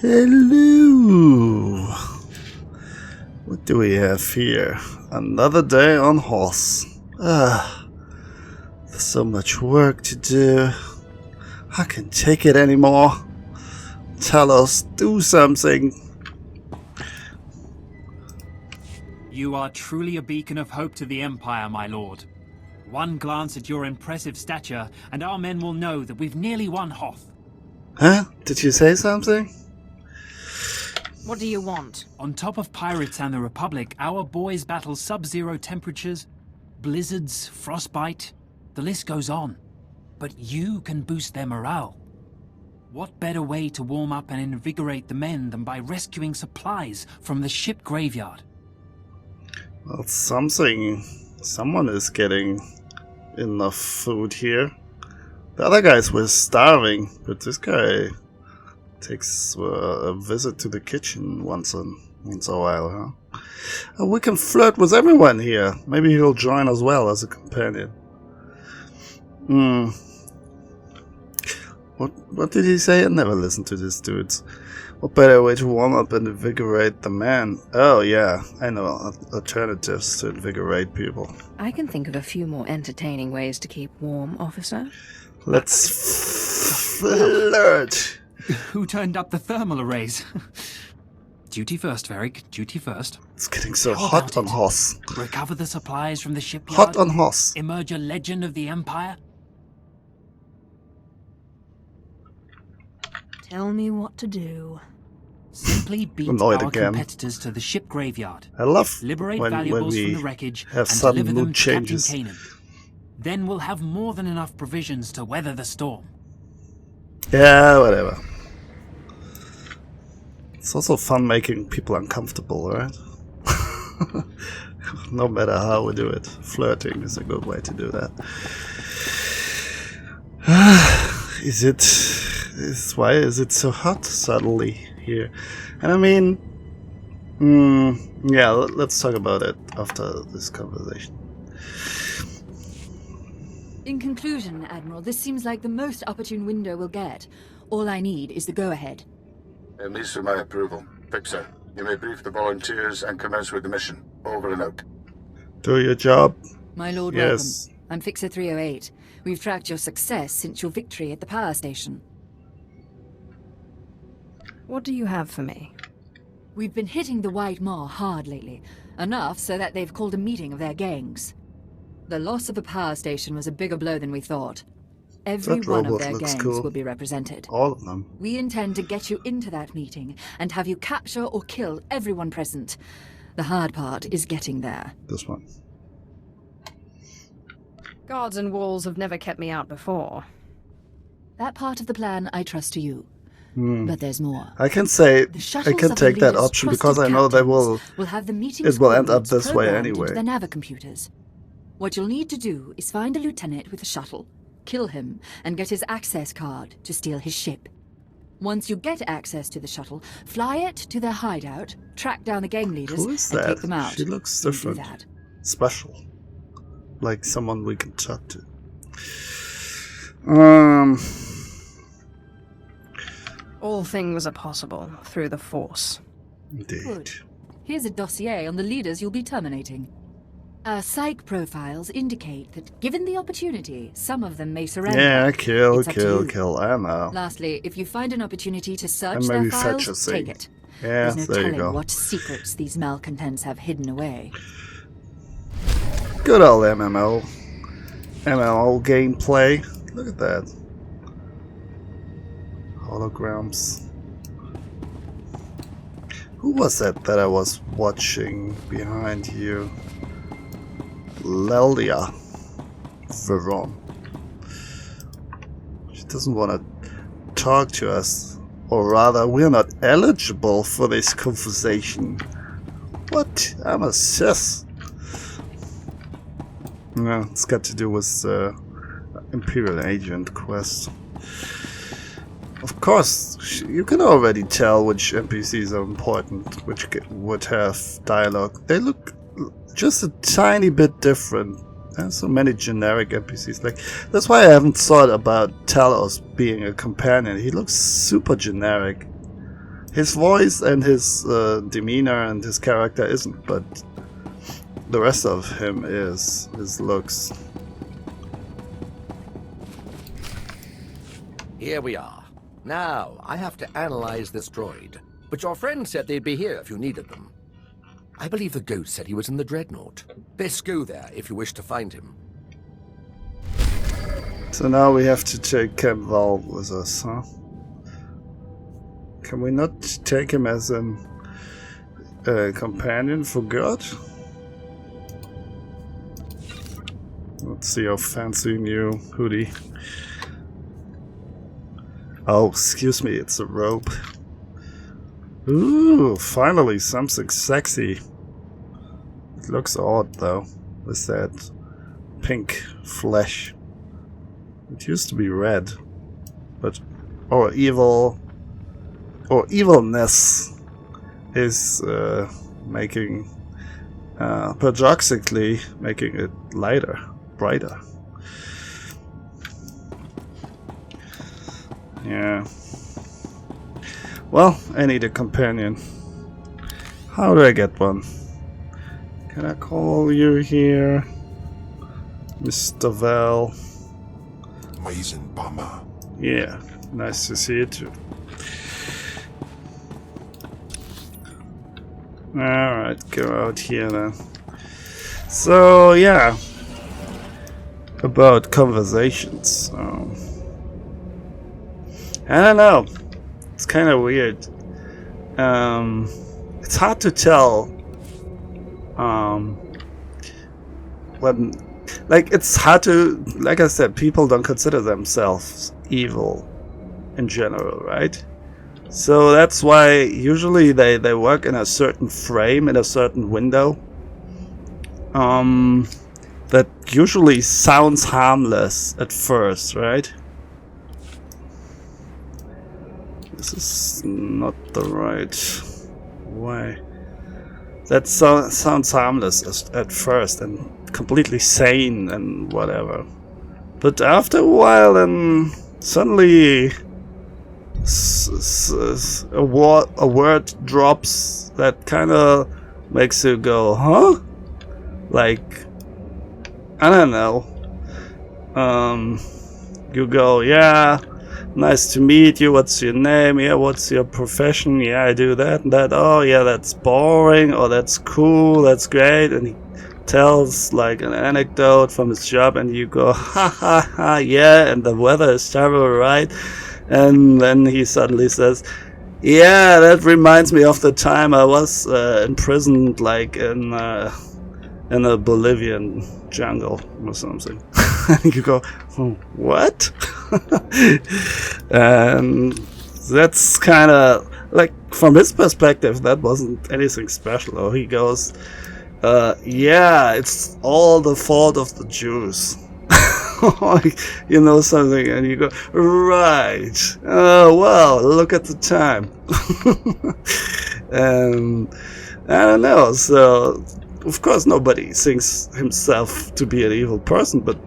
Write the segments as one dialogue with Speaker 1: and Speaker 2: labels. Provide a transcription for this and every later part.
Speaker 1: Hello. What do we have here? Another day on horse. There's so much work to do. I can't take it anymore. Tell us, do something.
Speaker 2: You are truly a beacon of hope to the Empire, my lord. One glance at your impressive stature, and our men will know that we've nearly won Hoth.
Speaker 1: Huh? Did you say something?
Speaker 3: What do you want?
Speaker 2: On top of pirates and the Republic, our boys battle sub-zero temperatures, blizzards, frostbite. The list goes on. But you can boost their morale. What better way to warm up and invigorate the men than by rescuing supplies from the ship graveyard?
Speaker 1: Well, someone is getting enough food here. The other guys were starving, but this guy takes a visit to the kitchen once in a while, huh? We can flirt with everyone here. Maybe he'll join as well as a companion. What did he say? I never listened to these dudes. What better way to warm up and invigorate the man? Oh yeah, I know alternatives to invigorate people.
Speaker 3: I can think of a few more entertaining ways to keep warm, officer.
Speaker 1: Let's flirt.
Speaker 2: Who turned up the thermal arrays? Duty first, Varric. Duty first.
Speaker 1: It's getting so hot on Hoth.
Speaker 2: Recover the supplies from the shipyard.
Speaker 1: Hot on Hoth.
Speaker 2: Emerge a legend of the Empire.
Speaker 3: Tell me what to do.
Speaker 2: Simply beat
Speaker 1: Annoyed
Speaker 2: our
Speaker 1: again.
Speaker 2: competitors to the ship graveyard.
Speaker 1: I love
Speaker 2: Liberate
Speaker 1: when
Speaker 2: valuables
Speaker 1: we
Speaker 2: from the wreckage
Speaker 1: have
Speaker 2: and
Speaker 1: sudden
Speaker 2: deliver them
Speaker 1: mood
Speaker 2: to Captain
Speaker 1: changes.
Speaker 2: Kanan. Then we'll have more than enough provisions to weather the storm.
Speaker 1: Yeah, whatever. It's also fun making people uncomfortable, right? No matter how we do it. Flirting is a good way to do that. Why is it so hot suddenly here? And I mean, yeah, let's talk about it after this conversation.
Speaker 4: In conclusion, Admiral, this seems like the most opportune window we'll get. All I need is the go-ahead.
Speaker 5: At least with my approval. Fixer, you may brief the volunteers and commence with the mission. Over and out.
Speaker 1: Do your job.
Speaker 4: My lord,
Speaker 1: Yes.
Speaker 4: welcome. I'm Fixer 308. We've tracked your success since your victory at the power station.
Speaker 3: What do you have for me?
Speaker 4: We've been hitting the White Maw hard lately. Enough so that they've called a meeting of their gangs. The loss of the power station was a bigger blow than we thought. Every
Speaker 1: That
Speaker 4: one of
Speaker 1: robot
Speaker 4: their
Speaker 1: looks
Speaker 4: gangs
Speaker 1: cool.
Speaker 4: will be represented.
Speaker 1: All of them.
Speaker 4: We intend to get you into that meeting and have you capture or kill everyone present. The hard part is getting there.
Speaker 1: This one.
Speaker 3: Guards and walls have never kept me out before.
Speaker 4: That part of the plan I trust to you. But there's more.
Speaker 1: I can say
Speaker 4: The
Speaker 1: I
Speaker 4: shuttles
Speaker 1: can
Speaker 4: of the
Speaker 1: take that
Speaker 4: leaders'
Speaker 1: option because I
Speaker 4: trusted
Speaker 1: know they
Speaker 4: captains
Speaker 1: will.
Speaker 4: have the meeting's
Speaker 1: It will end up
Speaker 4: coordinates
Speaker 1: this way
Speaker 4: programmed into
Speaker 1: anyway.
Speaker 4: the Nava computers. What you'll need to do is find a lieutenant with a shuttle, kill him, and get his access card to steal his ship. Once you get access to the shuttle, fly it to their hideout, track down the gang leaders,
Speaker 1: Who is
Speaker 4: and
Speaker 1: that?
Speaker 4: take them out.
Speaker 1: She looks
Speaker 4: You do
Speaker 1: different.
Speaker 4: that.
Speaker 1: Special. Like someone we can talk to.
Speaker 3: All things are possible through the Force.
Speaker 1: Indeed.
Speaker 4: Good. Here's a dossier on the leaders you'll be terminating. Our psych profiles indicate that, given the opportunity, some of them may surrender.
Speaker 1: Yeah, kill,
Speaker 4: It's up to you.
Speaker 1: kill. I know.
Speaker 4: Lastly, if you find an opportunity to
Speaker 1: And
Speaker 4: search
Speaker 1: maybe
Speaker 4: their
Speaker 1: fetch
Speaker 4: files,
Speaker 1: a
Speaker 4: take
Speaker 1: thing.
Speaker 4: it.
Speaker 1: Yeah,
Speaker 4: There's no
Speaker 1: there you
Speaker 4: telling
Speaker 1: go.
Speaker 4: what secrets these malcontents have hidden away.
Speaker 1: Good old MMO gameplay. Look at that. Holograms. Who was that I was watching behind you? Lelia Veron. She doesn't want to talk to us. Or rather, we're not eligible for this conversation. What? I'm a sis. No, it's got to do with Imperial Agent quest. Of course, you can already tell which NPCs are important, which would have dialogue. They look just a tiny bit different. There's so many generic NPCs. Like, that's why I haven't thought about Talos being a companion. He looks super generic. his voice and his demeanor and his character isn't, but the rest of him is. His looks.
Speaker 6: Here we are. Now, I have to analyze this droid. But your friend said they'd be here if you needed them. I believe the ghost said he was in the Dreadnought. Best go there if you wish to find him.
Speaker 1: So now we have to take Camp Val with us, huh? Can we not take him as a companion for good? Let's see your fancy new hoodie. Oh, excuse me, it's a robe. Ooh, finally something sexy. It looks odd though, with that pink flesh. It used to be red, but evilness is making paradoxically making it lighter, brighter. Yeah. Well, I need a companion. How do I get one? Can I call you here, Mr. Val?
Speaker 7: Amazing bummer.
Speaker 1: Yeah, nice to see you too. Alright, go out here then. So, yeah. About conversations. I don't know. It's kind of weird. It's hard to tell. When, like, it's hard to, like I said, people don't consider themselves evil in general, right? So that's why usually they work in a certain frame, in a certain window. That usually sounds harmless at first, right? This is not the right way. That sounds harmless at first and completely sane and whatever. But after a while, then suddenly a word drops that kind of makes you go, huh? Like, I don't know. You go, yeah, nice to meet you, what's your name, yeah, what's your profession, yeah, I do that and that, oh yeah, that's boring, or that's cool, that's great, and he tells like an anecdote from his job, and you go, ha ha ha, yeah, and the weather is terrible, right? And then he suddenly says, yeah, that reminds me of the time I was imprisoned like in a Bolivian jungle or something. And you go, what? And that's kind of like, from his perspective, that wasn't anything special. Or he goes, yeah, it's all the fault of the Jews. You know, something, and you go, right, oh well, look at the time. And I don't know, so of course nobody thinks himself to be an evil person, but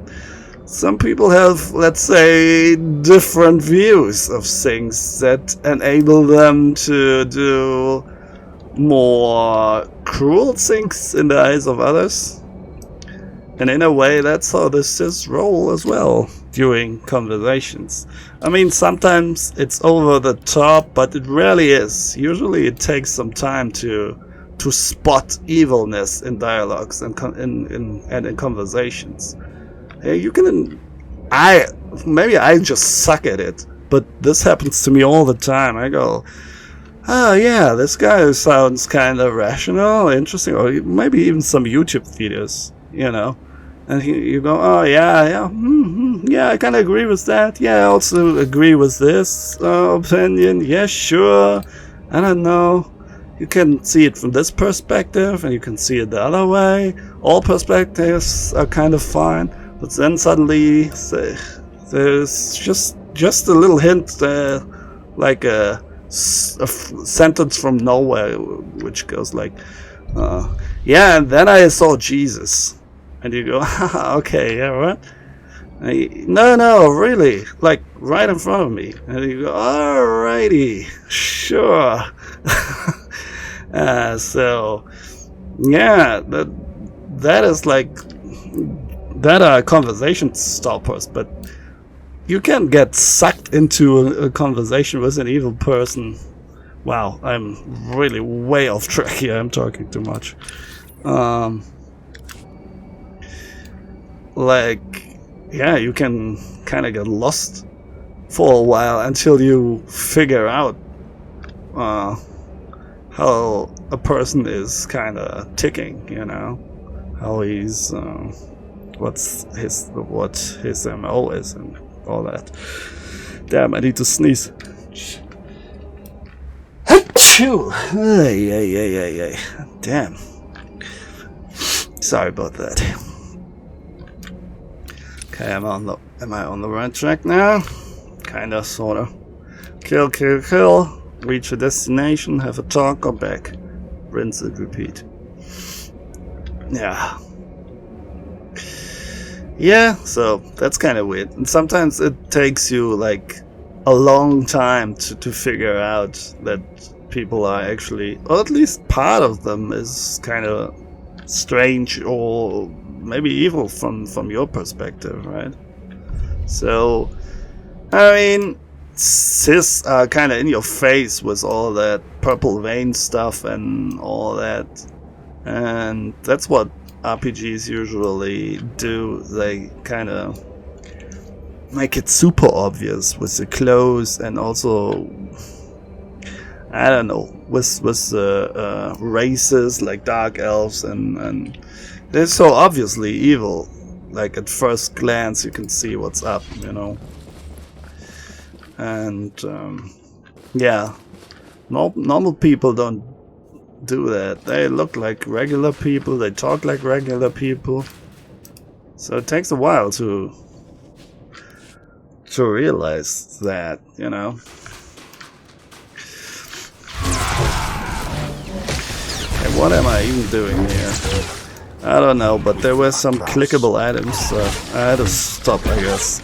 Speaker 1: some people have, let's say, different views of things that enable them to do more cruel things in the eyes of others. And in a way, that's how this is roll as well during conversations. I mean, sometimes it's over the top, but it rarely is. Usually it takes some time to spot evilness in dialogues and in conversations. Hey, you can... maybe I just suck at it, but this happens to me all the time. I go, oh yeah, this guy sounds kind of rational, interesting, or maybe even some YouTube videos, you know. And you go, oh yeah, yeah, I kind of agree with that. Yeah, I also agree with this opinion. Yeah, sure. I don't know. You can see it from this perspective, and you can see it the other way. All perspectives are kind of fine, but then suddenly there's just a little hint, like a sentence from nowhere, which goes like, yeah, and then I saw Jesus. And you go, okay, yeah, what? No, really, like right in front of me. And you go, alrighty, sure. So yeah, that is like that are conversation stoppers, but you can get sucked into a conversation with an evil person. Wow, I'm really way off track here. I'm talking too much. Like, yeah, you can kind of get lost for a while until you figure out how a person is kind of ticking, you know, how he's what his MO is and all that. Damn, I need to sneeze. Achoo! Ay. Damn. Sorry about that. Okay, am I on the right track now? Kinda, sorta. Kill. Reach a destination, have a talk, go back. Rinse and repeat. Yeah. Yeah, so that's kind of weird. And sometimes it takes you like a long time to figure out that people are actually, or at least part of them is kind of strange or maybe evil from your perspective, right? So, I mean, cis are kind of in your face with all that purple vein stuff and all that, and that's what RPGs usually do. They kind of make it super obvious with the clothes, and also, I don't know, with races like dark elves, and they're so obviously evil. Like at first glance, you can see what's up, you know. And yeah, normal people don't do that. They look like regular people. They talk like regular people. So it takes a while to realize that, you know. And what am I even doing here? I don't know, but there were some clickable items, so I had to stop, I guess.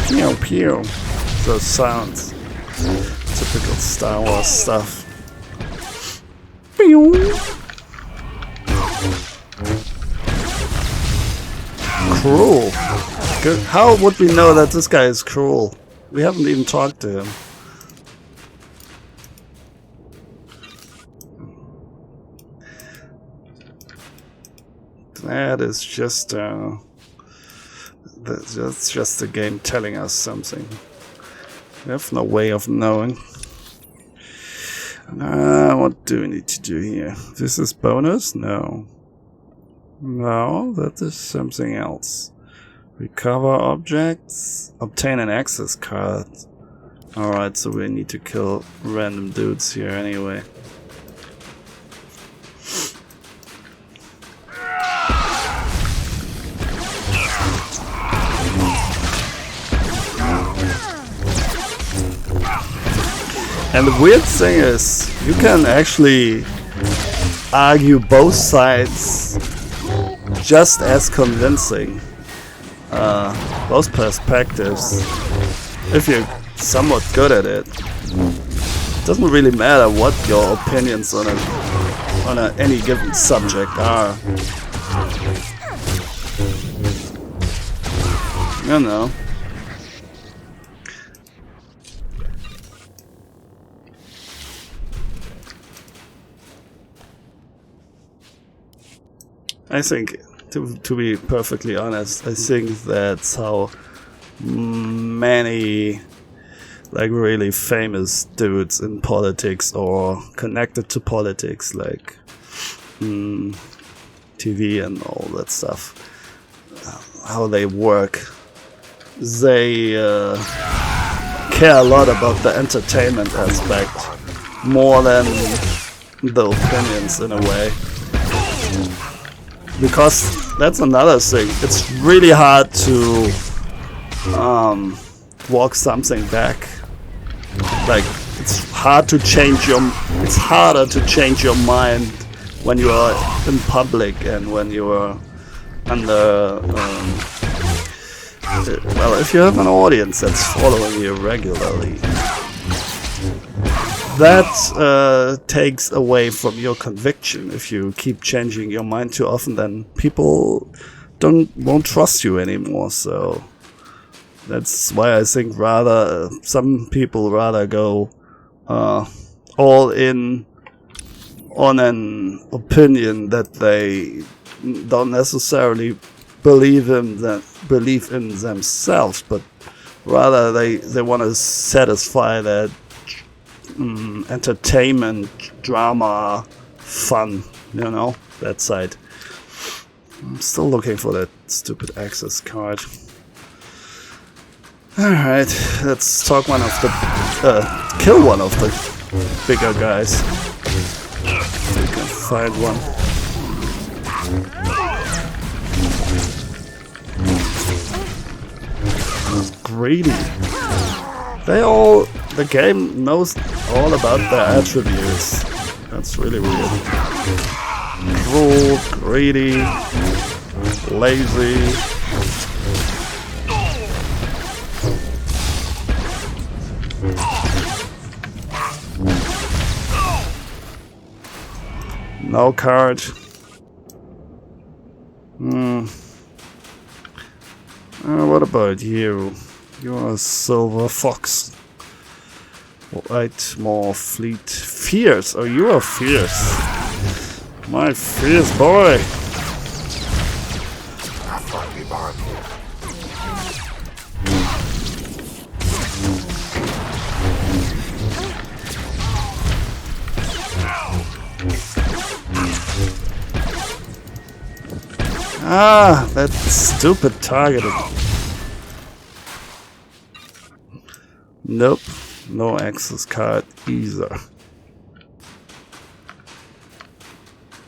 Speaker 1: Pew pew. Those sounds. Typical Star Wars stuff. Pew. Cruel. Good. How would we know that this guy is cruel? We haven't even talked to him. That is just that's just the game telling us something. We have no way of knowing. What do we need to do here? This is bonus? No. No, that is something else. Recover objects. Obtain an access card. Alright, so we need to kill random dudes here anyway. And the weird thing is, you can actually argue both sides just as convincing. Both perspectives, if you're somewhat good at it. It doesn't really matter what your opinions on any given subject are. You know. I think, to be perfectly honest, I think that's how many like really famous dudes in politics or connected to politics, like TV and all that stuff, how they work. They care a lot about the entertainment aspect more than the opinions in a way. Because that's another thing. It's really hard to walk something back. Like it's harder to change your mind when you are in public and when you are under well, if you have an audience that's following you regularly, that takes away from your conviction. If you keep changing your mind too often, then people won't trust you anymore. So that's why I think some people rather go all in on an opinion that they don't necessarily believe in themselves, but rather they want to satisfy that entertainment, drama, fun, you know, that side. I'm still looking for that stupid access card. Alright, let's talk kill one of the bigger guys. We can find one. Greedy. The game knows all about their attributes. That's really weird. Cruel, greedy, lazy. No card. What about you? You're a silver fox. White, more fleet. Fierce. Oh, you are fierce. My fierce boy. Ah, that stupid targeting. Nope, no access card either.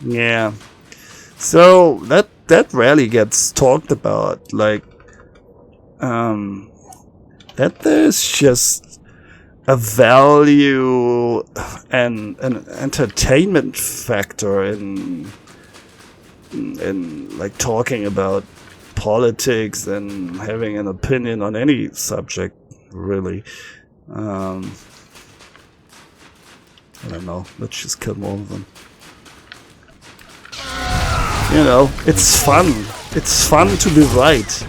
Speaker 1: Yeah, so that rarely gets talked about. Like, that there's just a value and an entertainment factor in like talking about politics and having an opinion on any subject, really. I don't know, let's just kill more of them. You know, it's fun. It's fun to be right.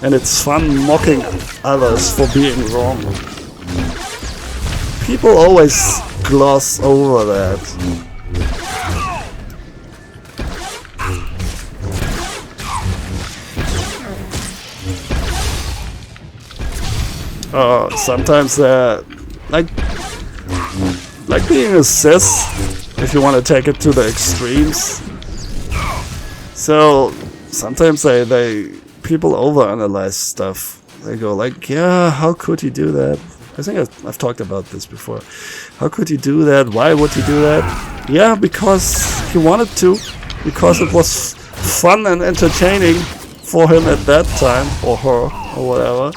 Speaker 1: And it's fun mocking others for being wrong. People always gloss over that. Sometimes like being a cis, if you want to take it to the extremes. So sometimes people overanalyze stuff. They go like, yeah, how could he do that? I think I've talked about this before. How could he do that? Why would he do that? Yeah, because he wanted to. Because it was fun and entertaining for him at that time, or her, or whatever.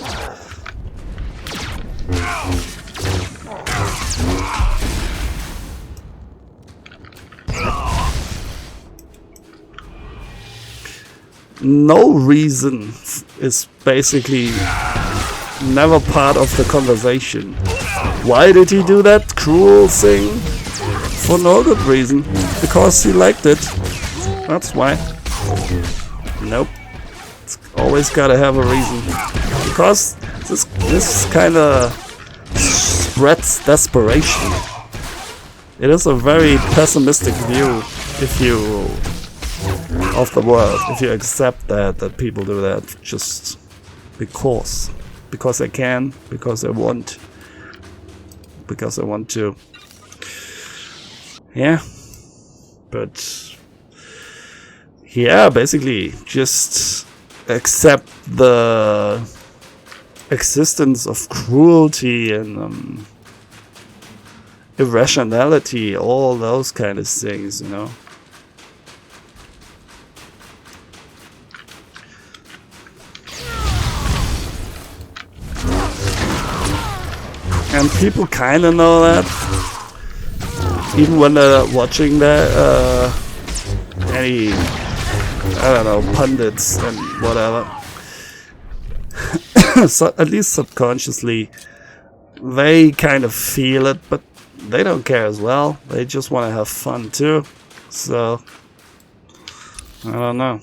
Speaker 1: No reason is basically never part of the conversation. Why did he do that cruel thing? For no good reason. Because he liked it. That's why. Nope. It's always gotta have a reason. Because this kinda spreads desperation. It is a very pessimistic view of the world, if you accept that people do that just because they can, because they want to. Yeah, but yeah, basically just accept the existence of cruelty and irrationality, all those kind of things, you know. And people kind of know that, even when they're watching any, I don't know, pundits and whatever. so at least subconsciously, they kind of feel it, but they don't care as well. They just want to have fun too. So, I don't know.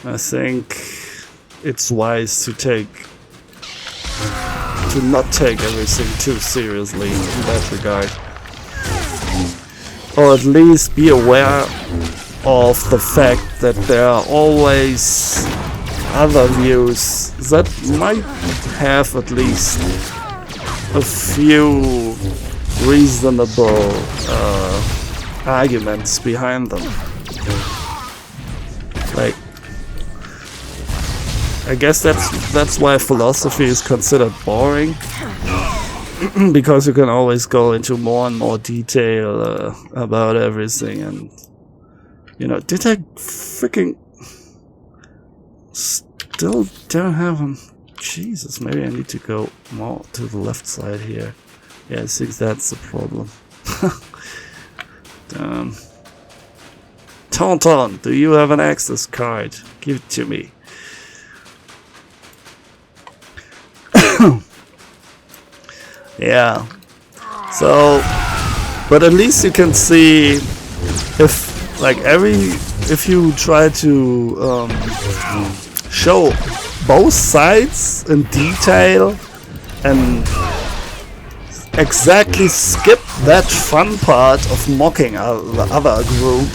Speaker 1: I think it's wise to not take everything too seriously in that regard. Or at least be aware of the fact that there are always other views that might have at least a few reasonable arguments behind them. Like, I guess that's why philosophy is considered boring, because you can always go into more and more detail about everything. And you know, did I freaking still don't have him? Jesus, maybe I need to go more to the left side here. Yeah, I think that's the problem. Damn. Tauntaun, do you have an access card? Give it to me. Yeah. So, but at least you can see if you try to show both sides in detail and exactly skip that fun part of mocking the other group,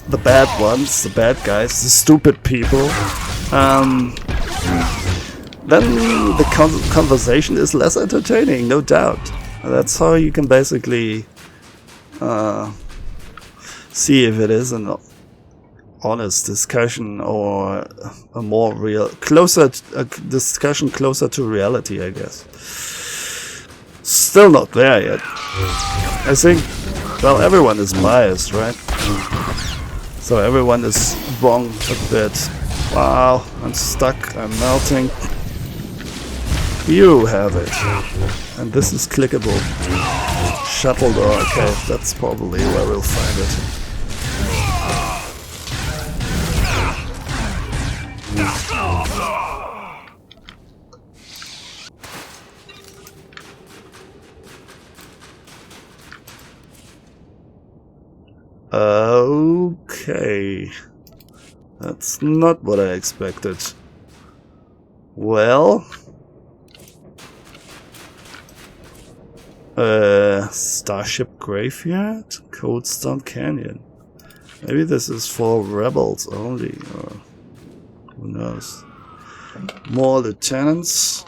Speaker 1: the bad ones, the bad guys, the stupid people, then the conversation is less entertaining, no doubt. That's how you can basically see if it is an honest discussion or a more discussion closer to reality, I guess. Still not there yet. I think, well, everyone is biased, right? So everyone is wrong a bit. Wow, I'm stuck, I'm melting. You have it. And this is clickable. Shuttle door, okay, that's probably where we'll find it. Okay. That's not what I expected. Well... Starship Graveyard? Coldstone Canyon. Maybe this is for rebels only, or who knows. More lieutenants.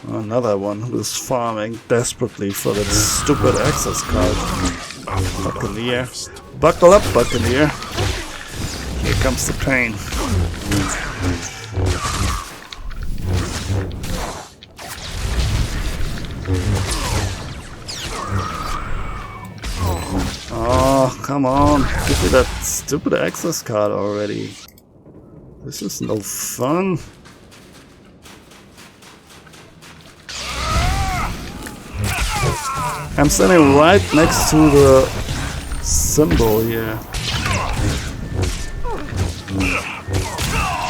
Speaker 1: Another one who is farming desperately for that stupid access card. Buccaneer. Buckle up, Buccaneer. Here comes the pain. Oh, come on. Give me that stupid access card already. This is no fun. I'm standing right next to the symbol here.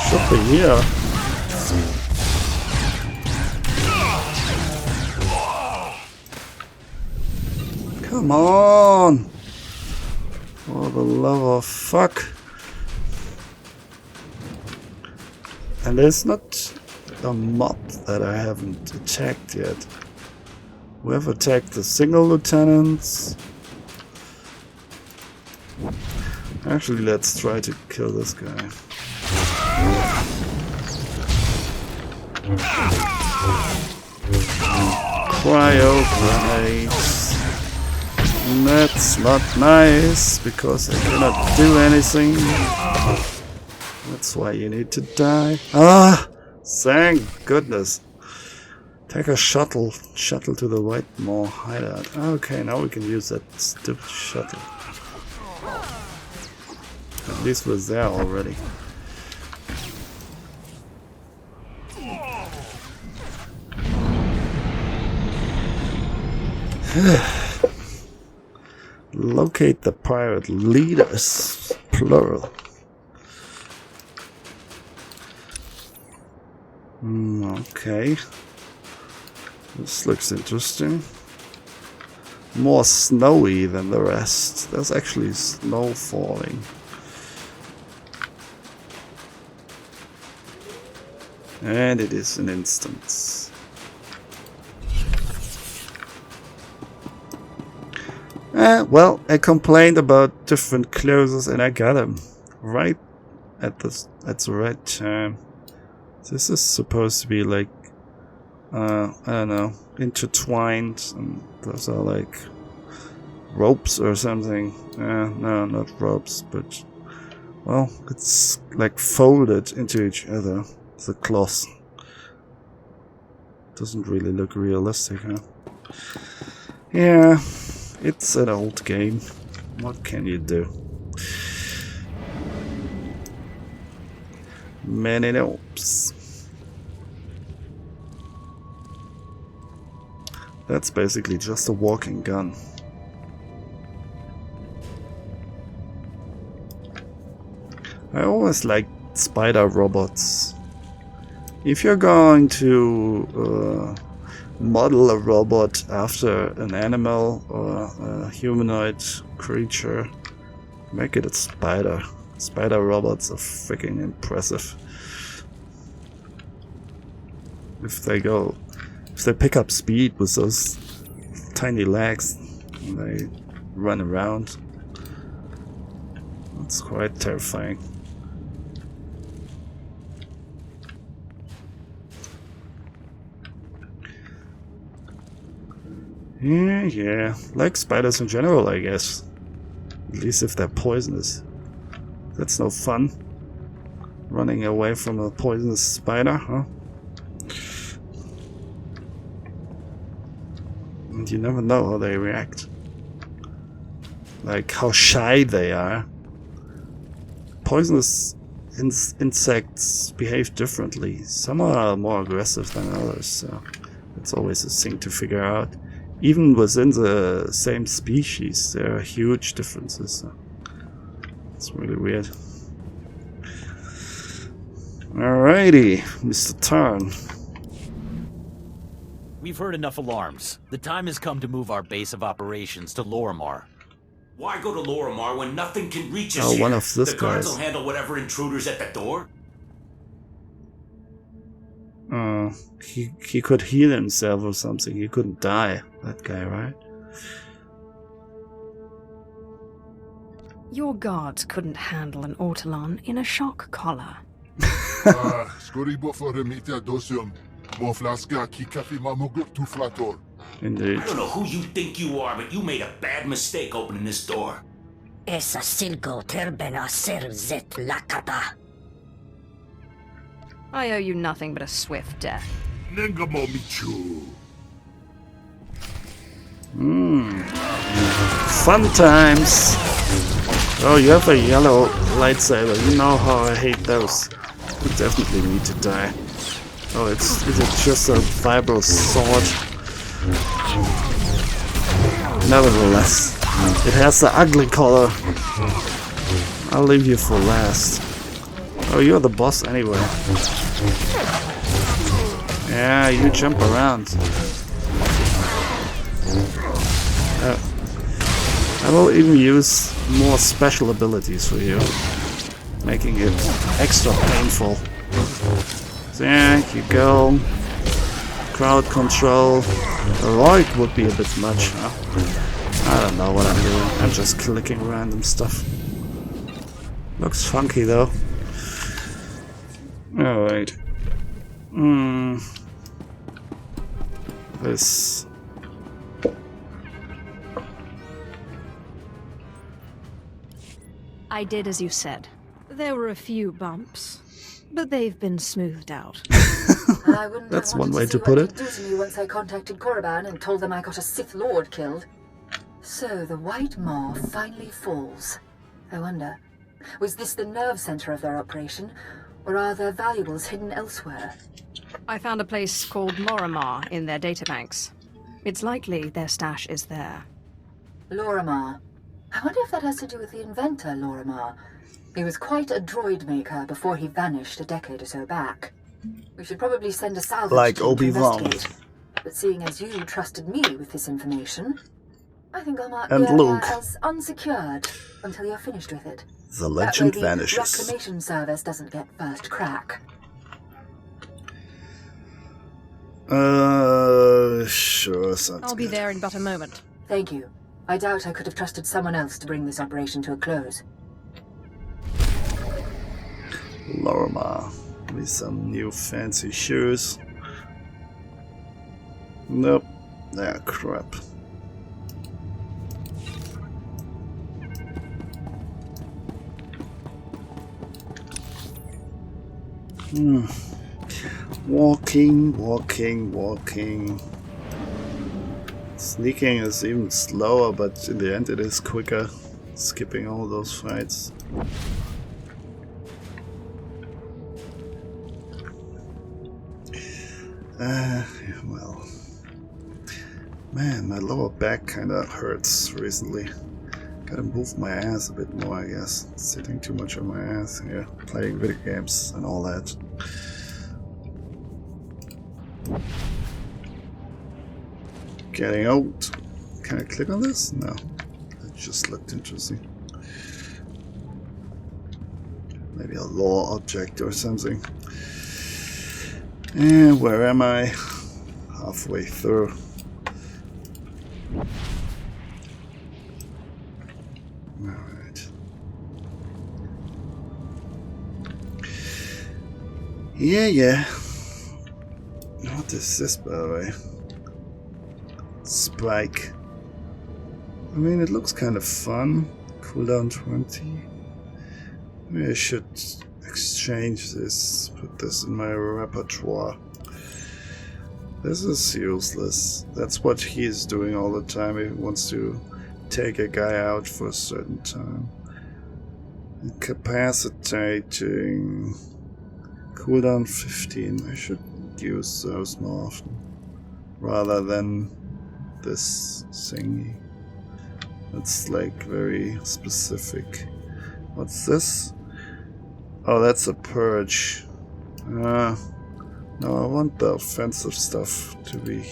Speaker 1: Should be here. Come on! For the love of fuck. And there's not a mob that I haven't attacked yet. We have attacked the single lieutenants. Actually, let's try to kill this guy. Cryo grenades. That's not nice, because I cannot do anything. That's why you need to die. Ah! Thank goodness. Take a shuttle to the Whitemore hideout. Okay, now we can use that stupid shuttle. At least we're there already. Locate the pirate leaders. Plural. Okay. This looks interesting. More snowy than the rest. There's actually snow falling. And it is an instance. Well, I complained about different closes and I got them right at the right time. This is supposed to be like, I don't know, intertwined, and those are like ropes or something. No, not ropes, but, well, it's like folded into each other. The cloth. Doesn't really look realistic, huh? Yeah, it's an old game. What can you do? Many ropes. That's basically just a walking gun. I always liked spider robots. If you're going to model a robot after an animal or a humanoid creature, make it a spider. Spider robots are freaking impressive. If they pick up speed with those tiny legs and they run around, that's quite terrifying. Yeah, like spiders in general, I guess. At least if they're poisonous. That's no fun. Running away from a poisonous spider, huh? And you never know how they react. Like how shy they are. Poisonous insects behave differently. Some are more aggressive than others, so it's always a thing to figure out. Even within the same species, there are huge differences. So it's really weird. Alrighty, Mr. Tarn.
Speaker 8: We've heard enough alarms. The time has come to move our base of operations to Lorimar.
Speaker 9: Why go to Lorimar when nothing can reach us
Speaker 1: Oh,
Speaker 9: here?
Speaker 1: one of this
Speaker 9: the guards
Speaker 1: guys.
Speaker 9: will handle whatever intruders at the door.
Speaker 1: He could heal himself or something. He couldn't die, that guy, right?
Speaker 3: Your guards couldn't handle an Ortolan in a shock collar.
Speaker 1: Indeed.
Speaker 9: I don't know who you think you are, but you made a bad mistake opening this door.
Speaker 10: Esa silgo terbena ser zet lakata.
Speaker 3: I owe you nothing but a swift death.
Speaker 1: Fun times! Oh, you have a yellow lightsaber. You know how I hate those. You definitely need to die. Oh, is it just a vibral sword? Nevertheless, it has the ugly color. I'll leave you for last. Oh, you're the boss anyway. Yeah, you jump around. I will even use more special abilities for you, making it extra painful. There you go. Crowd control. Heroic would be a bit much, huh? I don't know what I'm doing. I'm just clicking random stuff. Looks funky though. Alright. This.
Speaker 3: I did as you said. There were a few bumps, but they've been smoothed out.
Speaker 1: That's one way to put it.
Speaker 4: Do to me once I contacted Korriban and told them I got a Sith Lord killed. So the White Maw finally falls. I wonder, was this the nerve center of their operation, or are their valuables hidden elsewhere?
Speaker 3: I found a place called Lorimar in their databanks. It's likely their stash is there.
Speaker 4: Lorimar. I wonder if that has to do with the inventor, Lorimer. He was quite a droid maker before he vanished a decade or so back. We should probably send a salvage
Speaker 1: Like
Speaker 4: team to
Speaker 1: Obi-Wan.
Speaker 4: investigate. But seeing as you trusted me with this information, I think I'll mark
Speaker 1: And
Speaker 4: the area
Speaker 1: Luke.
Speaker 4: as unsecured until you're finished with it.
Speaker 1: The
Speaker 4: That way
Speaker 1: legend
Speaker 4: the
Speaker 1: vanishes.
Speaker 4: reclamation service doesn't get first crack.
Speaker 1: Sure, sounds
Speaker 3: I'll be
Speaker 1: good.
Speaker 3: there in but a moment.
Speaker 4: Thank you. I doubt I could have trusted someone else to bring this operation to a close.
Speaker 1: Lorimer. Give me some new fancy shoes. Nope. Ah, crap. Walking. Sneaking is even slower, but in the end it is quicker. Skipping all those fights. Well. Man, my lower back kinda hurts recently. Gotta move my ass a bit more, I guess. Sitting too much on my ass here, playing video games and all that. Getting old. Can I click on this? No. It just looked interesting. Maybe a lore object or something. And where am I? Halfway through. Alright. Yeah. What is this, by the way? Spike. I mean, it looks kind of fun. Cooldown 20. Maybe I should exchange this, put this in my repertoire. This is useless. That's what he's doing all the time. He wants to take a guy out for a certain time. Incapacitating. Cooldown 15. I should use those more often. Rather than this thingy. It's like very specific. What's this? Oh, that's a purge. No, I want the offensive stuff to be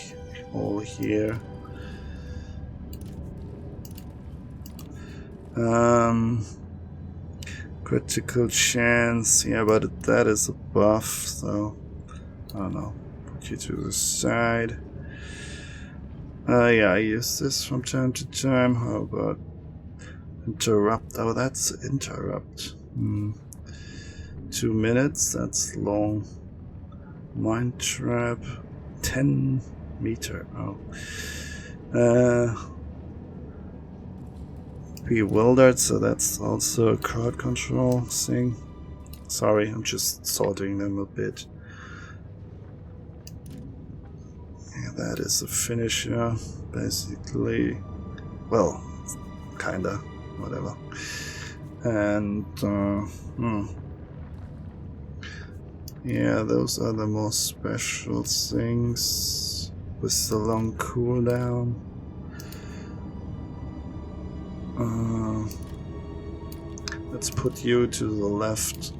Speaker 1: all here. Critical chance. Yeah, but that is a buff, so I don't know. Put you to the side. Yeah, I use this from time to time. How about interrupt? Oh, that's interrupt. 2 minutes, that's long. Mind trap, 10 meter. Oh. Bewildered, so that's also a crowd control thing. Sorry, I'm just sorting them a bit. Yeah, that is a finisher, basically. Well, kinda, whatever. And, yeah, those are the more special things with the long cooldown. Let's put you to the left.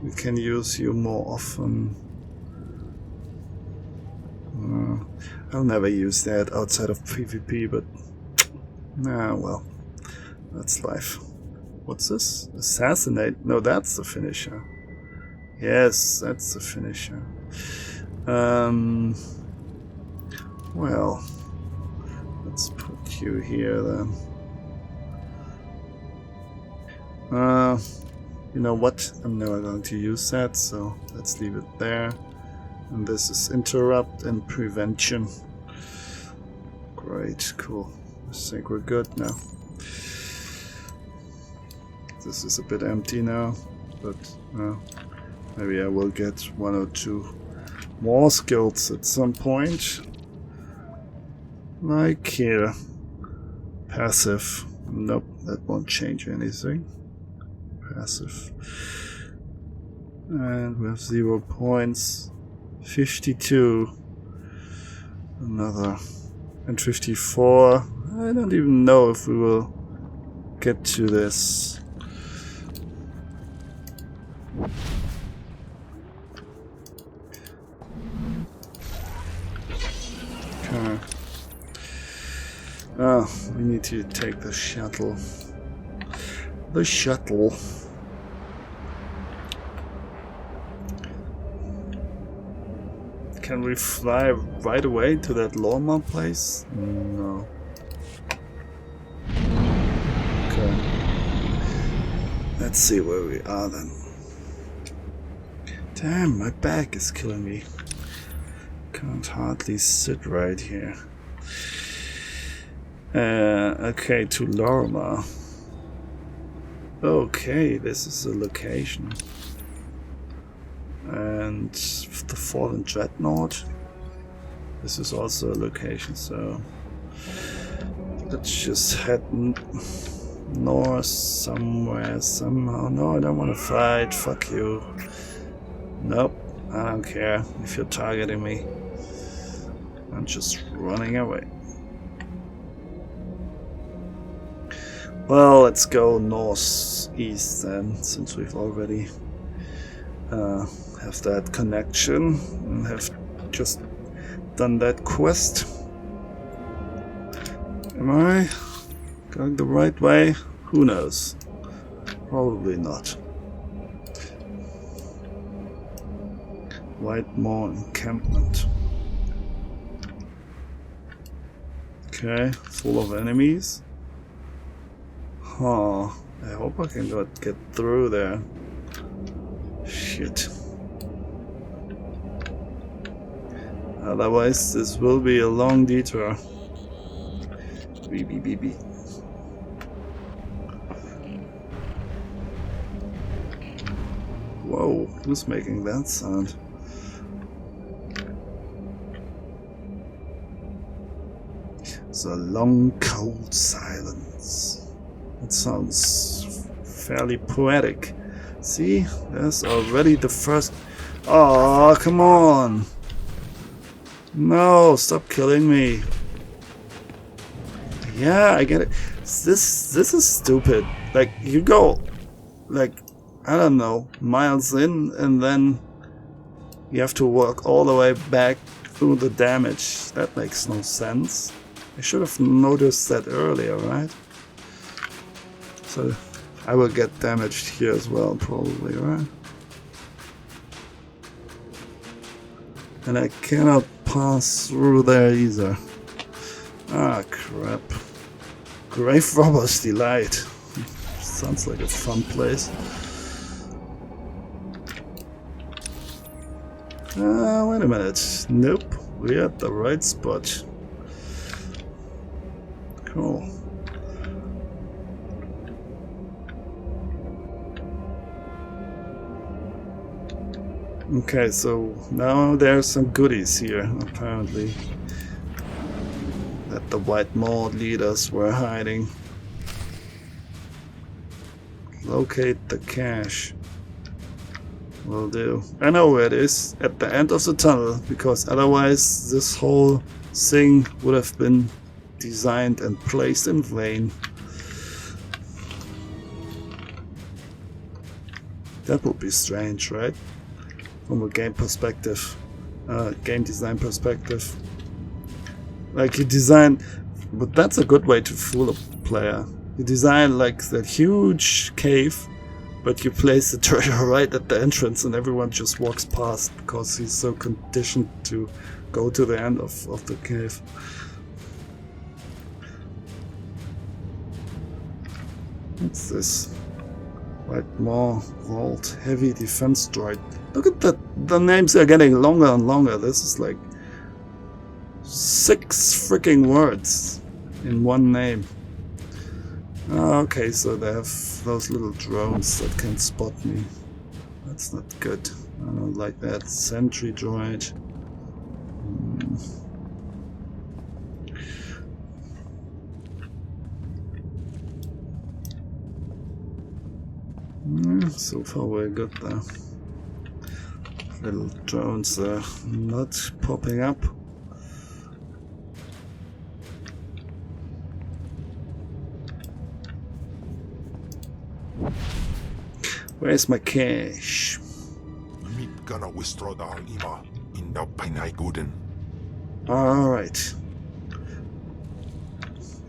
Speaker 1: We can use you more often. I'll never use that outside of PvP, but well, that's life. What's this? Assassinate? No, that's the finisher. Yes, that's the finisher. Well, let's put you here then. You know what? I'm never going to use that, so let's leave it there. And this is interrupt and prevention. Great, cool. I think we're good now. This is a bit empty now, but maybe I will get 1 or 2 more skills at some point. Like here. Passive. Nope, that won't change anything. Passive. And we have 0 points. 52. Another. And 54. I don't even know if we will get to this. Okay. Oh, we need to take the shuttle. The shuttle. Can we fly right away to that llama place? No. Okay. Let's see where we are then. Damn, my back is killing me. Can't hardly sit right here. Okay, to Lorma. Okay, this is a location. And the Fallen Dreadnought. This is also a location, so let's just head north somewhere, somehow. No, I don't want to fight. Fuck you. Nope, I don't care if you're targeting me. I'm just running away. Well, let's go northeast then, since we've already have that connection and have just done that quest. Am I going the right way? Who knows? Probably not. Whitemore encampment. Okay, full of enemies. Huh, I hope I can get through there. Shit. Otherwise, this will be a long detour. Beep. Whoa, who's making that sound? It's a long, cold silence. It sounds fairly poetic. See, there's already the first... Oh, come on! No, stop killing me. Yeah, I get it. This is stupid. Like, you go, like, I don't know, miles in, and then you have to walk all the way back through the damage. That makes no sense. I should have noticed that earlier, right? So I will get damaged here as well, probably, right? And I cannot pass through there either. Ah, crap. Grave Robber's Delight. Sounds like a fun place. Wait a minute. Nope, we're at the right spot. Cool. Okay, so now there's some goodies here, apparently, that the Whitemore leaders were hiding. Locate the cache. Will do. I know where it is, at the end of the tunnel, because otherwise this whole thing would have been designed and placed in vain. That would be strange, right? From a game perspective, game design perspective. Like you design, but that's a good way to fool a player. You design like that huge cave, but you place the treasure right at the entrance and everyone just walks past because he's so conditioned to go to the end of the cave. What's this? Whitemore Vault Heavy Defense Droid. Look at that, the names are getting longer and longer. This is like 6 freaking words in one name. Okay, so they have those little drones that can spot me. That's not good. I don't like that. Sentry droid. So far we're good there. Little drones are not popping up. Where's my cash?
Speaker 7: Meet gonna withdraw the ima in the Pinai Guden.
Speaker 1: Alright.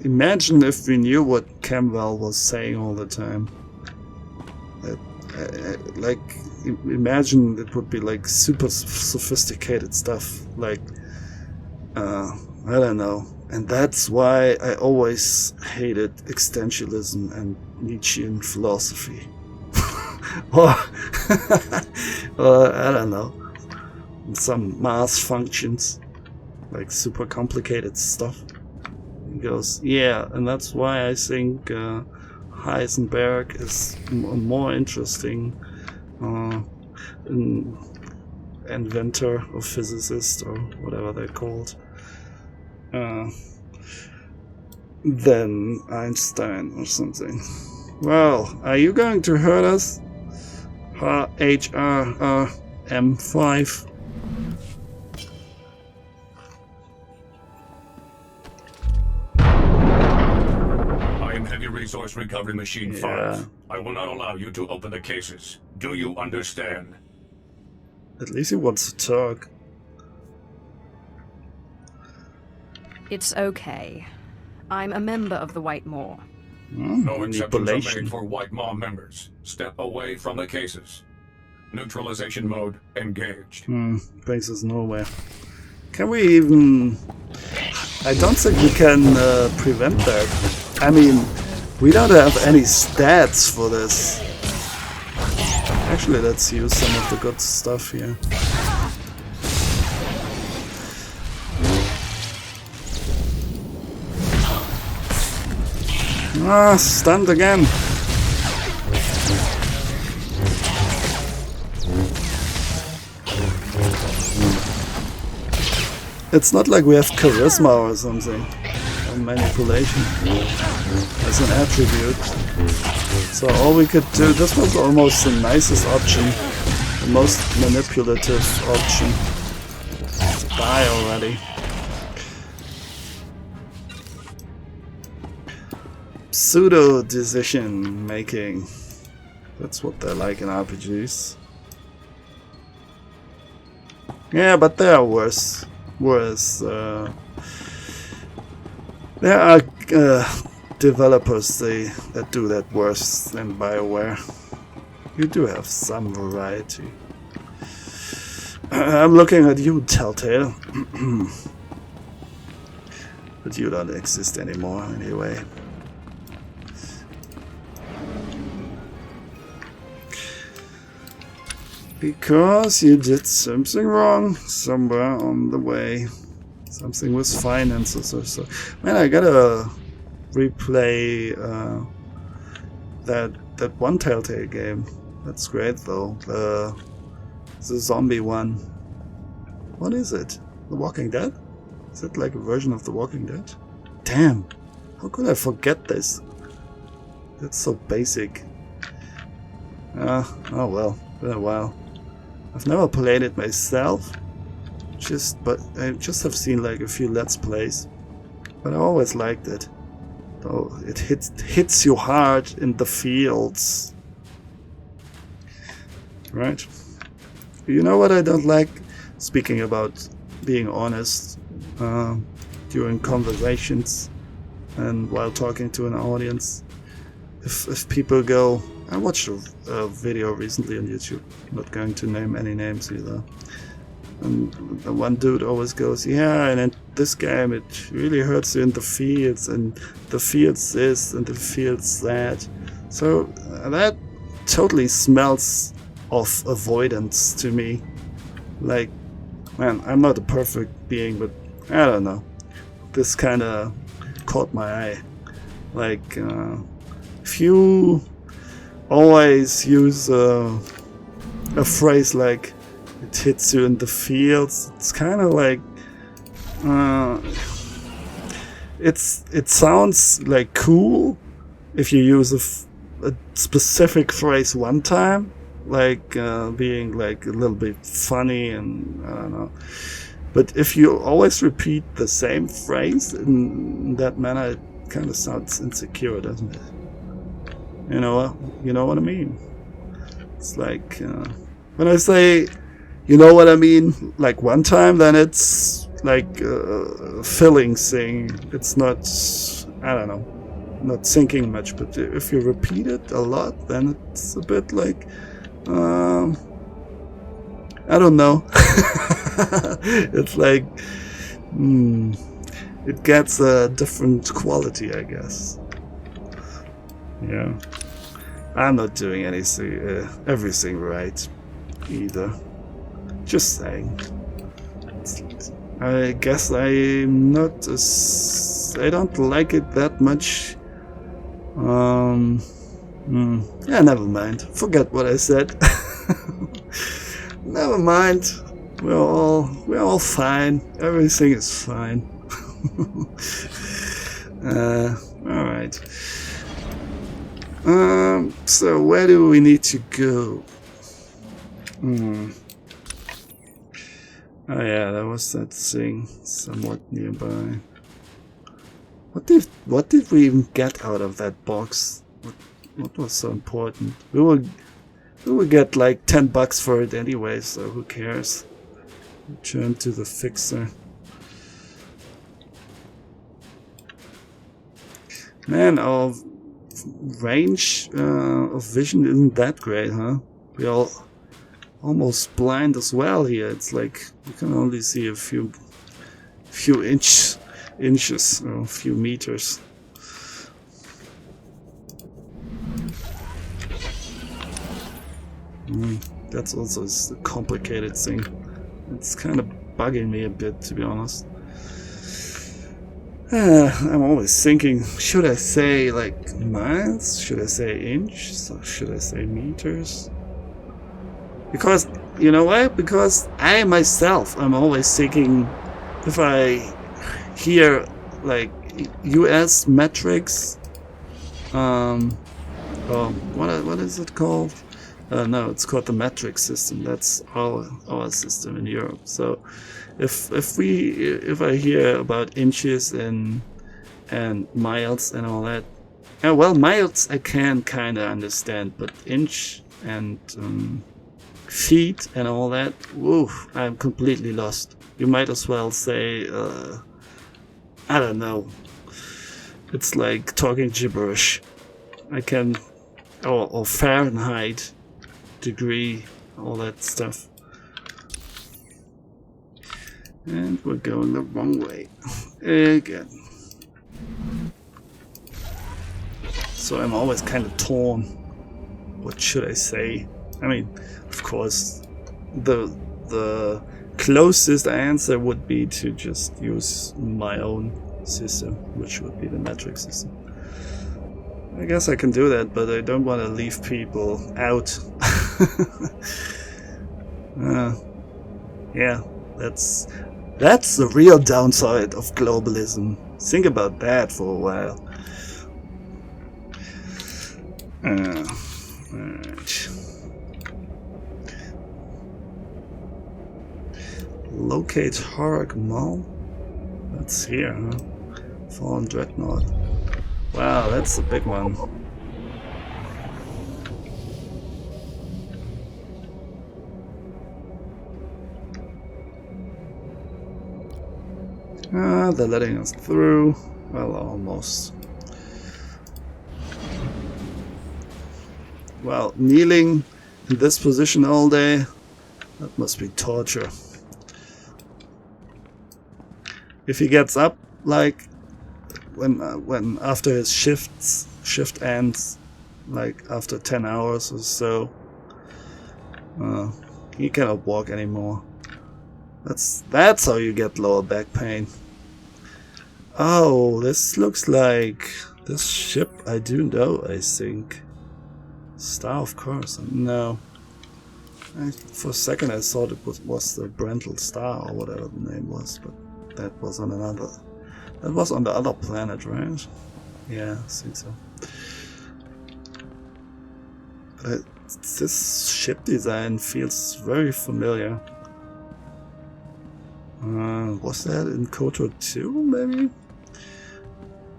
Speaker 1: Imagine if we knew what Campbell was saying all the time. Like, imagine it would be like super sophisticated stuff. Like, I don't know. And that's why I always hated existentialism and Nietzschean philosophy. or, I don't know. Some mass functions. Like super complicated stuff. He goes, yeah, and that's why I think Heisenberg is more interesting inventor or physicist or whatever they're called than Einstein or something. Well, are you going to hurt us? HRM5.
Speaker 11: Heavy Resource Recovery Machine 5. I will not allow you to open the cases. Do you understand?
Speaker 1: At least he wants to talk.
Speaker 3: It's okay. I'm a member of the White Maw.
Speaker 11: No exceptions are made for White Maw members. Step away from the cases. Neutralization mode engaged.
Speaker 1: Brings us nowhere. Can we even... I don't think we can prevent that. I mean, we don't have any stats for this. Actually, let's use some of the good stuff here. Ah, stunned again. It's not like we have charisma or something. Or manipulation as an attribute. So all we could do, this was almost the nicest option. The most manipulative option. Die already. Pseudo decision making. That's what they like in RPGs. Yeah, but there are worse. There are developers that do that worse than BioWare. You do have some variety. I'm looking at you, Telltale. But you don't exist anymore anyway. Because you did something wrong somewhere on the way. Something with finances or so. Man, I gotta replay that one Telltale game. That's great though. The zombie one. What is it? The Walking Dead? Is it like a version of The Walking Dead? Damn! How could I forget this? That's so basic. Oh well, been a while. I've never played it myself, but I just have seen like a few Let's Plays. But I always liked it. Though it hits you hard in the fields. Right? You know what I don't like? Speaking about being honest during conversations and while talking to an audience. If people go... I watched a video recently on YouTube, not going to name any names either. And the one dude always goes, yeah, and in this game it really hurts you in the fields, and the fields this, and the fields that. So that totally smells of avoidance to me. Like, man, I'm not a perfect being, but I don't know. This kind of caught my eye. Like, if you always use a phrase like it hits you in the fields, it's kind of like it sounds like cool if you use a specific phrase one time, like being like a little bit funny, and I don't know. But if you always repeat the same phrase in that manner, it kind of sounds insecure, doesn't it? You know what I mean? It's like when I say, you know what I mean, like one time, then it's like a filling thing. It's not, I don't know, not sinking much. But if you repeat it a lot, then it's a bit like, I don't know. It's like, it gets a different quality, I guess. Yeah. I'm not doing anything, everything right, either. Just saying. I guess I'm not I don't like it that much. Yeah, never mind. Forget what I said. Never mind. We're all fine. Everything is fine. Alright. So where do we need to go? Oh yeah, there was that thing somewhat nearby. What did we even get out of that box? What was so important? We will get like $10 for it anyway, so who cares? Return to the fixer. Man, our range of vision isn't that great, huh? We all almost blind as well here. It's like you can only see a few inches or a few meters. That's also a complicated thing. It's kind of bugging me a bit, to be honest. I'm always thinking, should I say like miles? Should I say inches? Or should I say meters? Because, you know why? Because I myself, I'm always thinking, if I hear like US metrics, or what is it called? No, it's called the metric system. That's our system in Europe. So if I hear about inches and miles and all that, well, miles I can kind of understand, but inch and feet and all that, woo, I'm completely lost. You might as well say, I don't know. It's like talking gibberish. I can, or Fahrenheit, degree, all that stuff. And we're going the wrong way again. So I'm always kind of torn. What should I say? I mean, of course, the closest answer would be to just use my own system, which would be the metric system. I guess I can do that, but I don't want to leave people out. Yeah, that's the real downside of globalism. Think about that for a while. Alright. Locate Horror Mall? That's here, huh? Fallen Dreadnought. Wow, that's a big one. They're letting us through. Well, almost. Well, kneeling in this position all day, that must be torture. If he gets up, like when after his shift ends, like after 10 hours or so, he cannot walk anymore. That's how you get lower back pain. Oh, this looks like this ship I do know, I think. Star of Course. No. For a second I thought it was the Brental Star or whatever the name was, but that was on another. That was on the other planet, right? Yeah, I think so. But this ship design feels very familiar. Was that in KOTOR 2, maybe?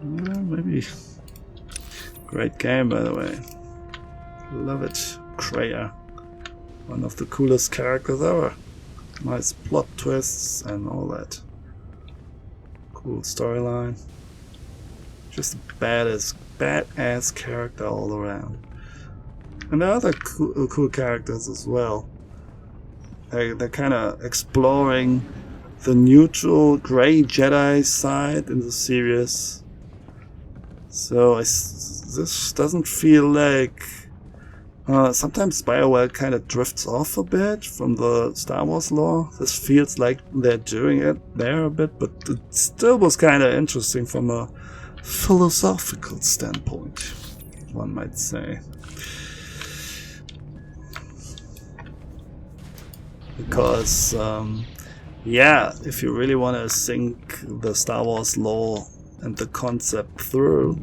Speaker 1: Maybe. Great game, by the way. Love it. Kreia. One of the coolest characters ever. Nice plot twists and all that. Cool storyline. Just a badass character all around. And there are other cool characters as well. They're kind of exploring the neutral gray Jedi side in the series. So this doesn't feel like... sometimes BioWare kind of drifts off a bit from the Star Wars lore. This feels like they're doing it there a bit, but it still was kind of interesting from a philosophical standpoint, one might say. Because, yeah, if you really want to sink the Star Wars lore and the concept through,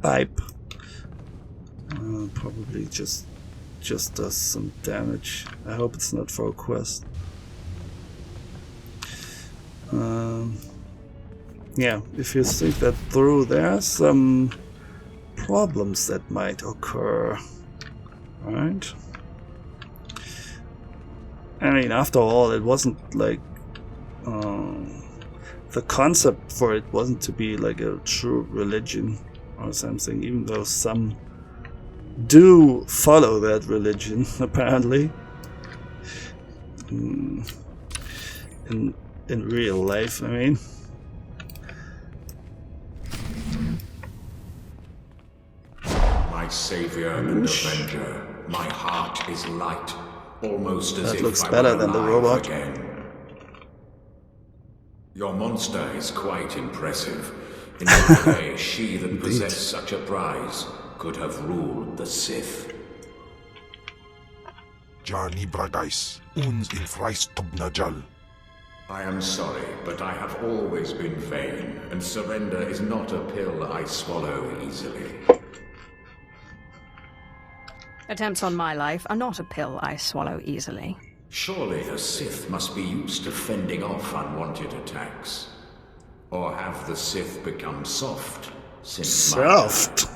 Speaker 1: pipe probably just does some damage. I hope it's not for a quest. Yeah, if you think that through, there are some problems that might occur. Right? I mean, after all, it wasn't like the concept for it wasn't to be like a true religion or something, even though some do follow that religion, apparently. In real life, I mean.
Speaker 11: My savior and avenger, my heart is light, almost as
Speaker 1: that
Speaker 11: if
Speaker 1: looks
Speaker 11: I
Speaker 1: better
Speaker 11: were
Speaker 1: than the
Speaker 11: alive
Speaker 1: robot.
Speaker 11: again. Your monster is quite impressive. In no way she that possessed such a prize could have ruled the Sith.
Speaker 7: Jarni Bragais, uns in Freistobnajal.
Speaker 11: I am sorry, but I have always been vain, and surrender is not a pill I swallow easily.
Speaker 3: Attempts on my life are not a pill I swallow easily.
Speaker 11: Surely a Sith must be used to fending off unwanted attacks. Or have the Sith become soft since
Speaker 1: Soft?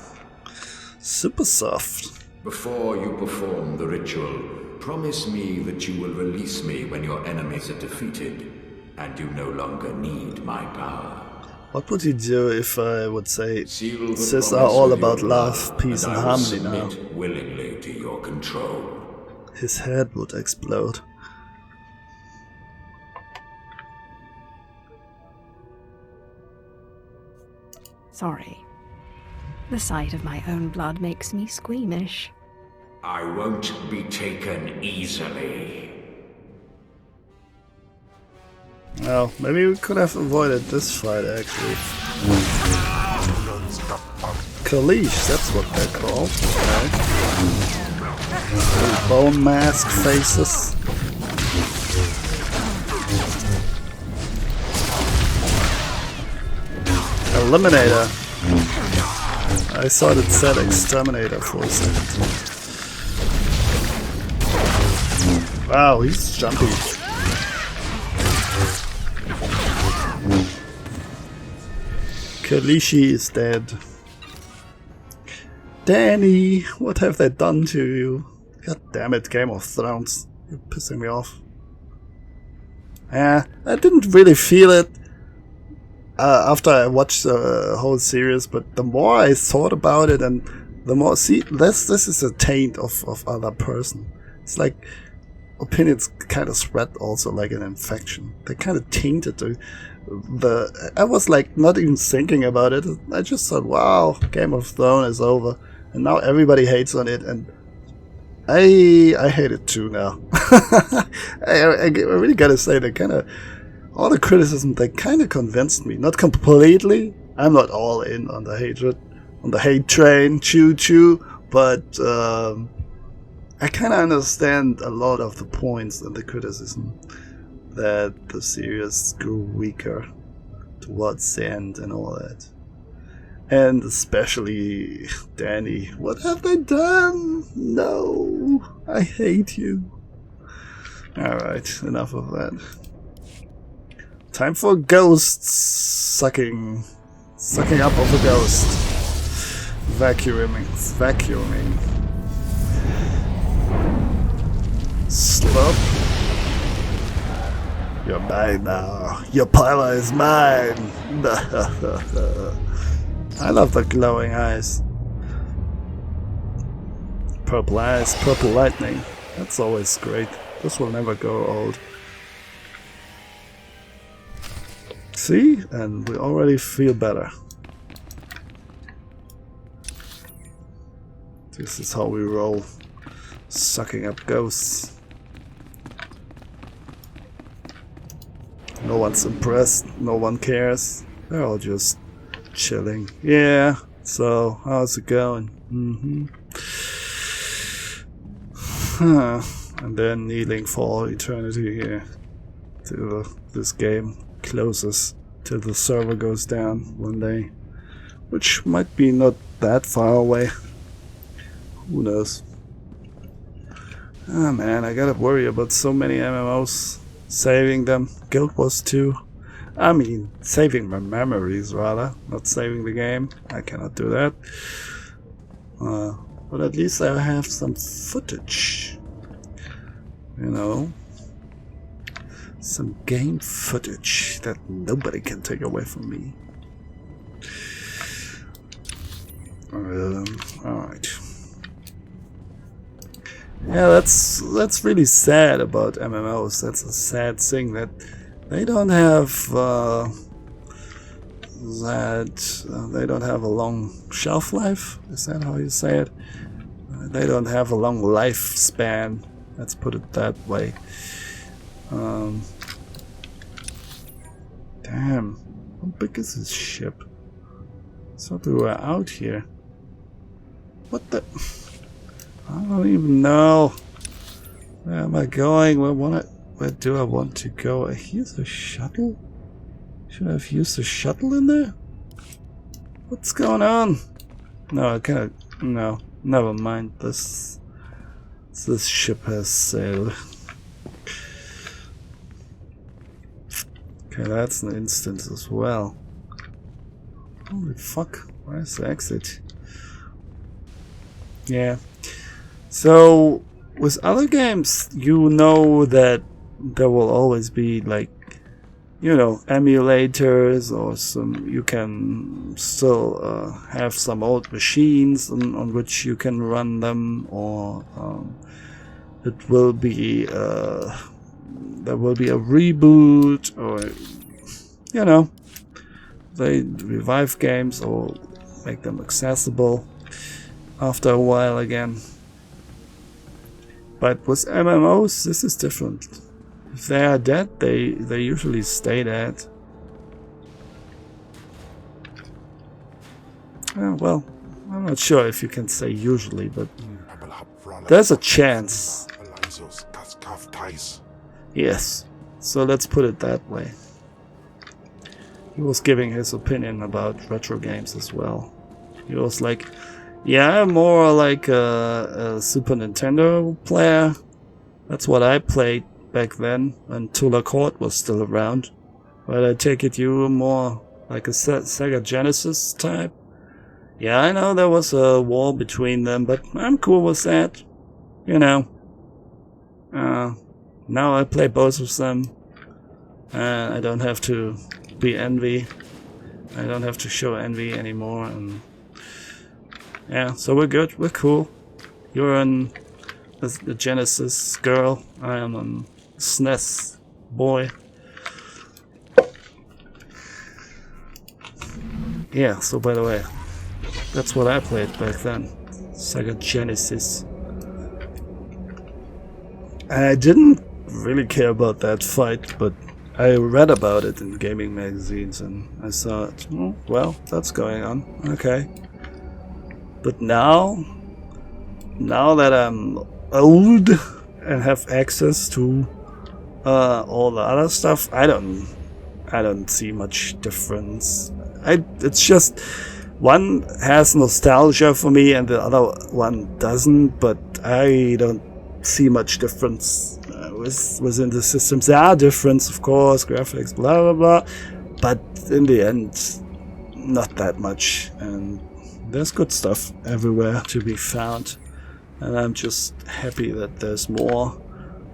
Speaker 1: Super soft.
Speaker 11: Before you perform the ritual, promise me that you will release me when your enemies are defeated, and you no longer need my power.
Speaker 1: What would you do if I would say Sith are all about love, peace and harmony now?
Speaker 11: Willingly to your control.
Speaker 1: His head would explode.
Speaker 3: Sorry. The sight of my own blood makes me squeamish.
Speaker 11: I won't be taken easily.
Speaker 1: Well, maybe we could have avoided this fight actually. Kaleesh, that's what they're called. Okay. Bone mask faces. Eliminator. I thought it said exterminator for a second. Wow, he's jumpy. Kalishi is dead. Danny, what have they done to you? God damn it, Game of Thrones. You're pissing me off. Yeah, I didn't really feel it after I watched the whole series, but the more I thought about it and the more... See, this is a taint of other person. It's like opinions kind of spread also like an infection. They kind of tainted I was like not even thinking about it. I just thought, wow, Game of Thrones is over. And now everybody hates on it, and I hate it too now. I really gotta say, they kind of... all the criticism, they kind of convinced me. Not completely. I'm not all in on the hatred, on the hate train, choo-choo, but I kind of understand a lot of the points and the criticism that the series grew weaker towards the end and all that. And especially Danny. What have they done? No, I hate you. Alright, enough of that. Time for ghosts sucking up of a ghost. Vacuuming. Slop. You're mine now. Your power is mine. I love the glowing eyes. Purple eyes, purple lightning. That's always great. This will never go old. See? And we already feel better. This is how we roll. Sucking up ghosts. No one's impressed. No one cares. They're all just chilling. Yeah. So, how's it going? And then kneeling for eternity here. Till this game closes. Till the server goes down one day. Which might be not that far away. Who knows? Ah man, I gotta worry about so many MMOs. Saving them. Guild Wars 2. I mean, saving my memories rather. Not saving the game. I cannot do that. But at least I have some footage. You know? Some game footage that nobody can take away from me. Alright. Yeah, that's really sad about MMOs. That's a sad thing that they don't have they don't have a long shelf life. Is that how you say it? They don't have a long lifespan. Let's put it that way. Damn, how big is this ship? I thought we were out here. What the? I don't even know. Where am I going? Where do I want to go? Here's a shuttle? Should I have used a shuttle in there? What's going on? No, I can't. No, never mind. This ship has sailed. Okay, that's an instance as well. Holy fuck, where's the exit? Yeah. So, with other games, you know that there will always be, like, you know, emulators or some, you can still have some old machines on which you can run them, or it will be, there will be a reboot, or, you know, they revive games or make them accessible after a while again. But with MMOs, this is different. If they are dead, they usually stay dead. Well, I'm not sure if you can say usually, but there's a chance. Yes, so let's put it that way. He was giving his opinion about retro games as well. He was like, yeah, I'm more like a Super Nintendo player. That's what I played back then, when Tula Court was still around. But I take it you were more like a Sega Genesis type. Yeah, I know there was a war between them, but I'm cool with that. You know. Now I play both of them. I don't have to be envy. I don't have to show envy anymore. And yeah, so we're good. We're cool. You're a Genesis girl. I am a SNES boy. Yeah, so by the way, that's what I played back then. Sega Genesis. I didn't really care about that fight, but I read about it in gaming magazines and I thought, oh, well, that's going on. Okay. But now that I'm old and have access to all the other stuff, I don't see much difference. It's just one has nostalgia for me and the other one doesn't, but I don't see much difference within the systems. There are differences, of course, graphics, blah blah blah, but in the end, not that much. And there's good stuff everywhere to be found, and I'm just happy that there's more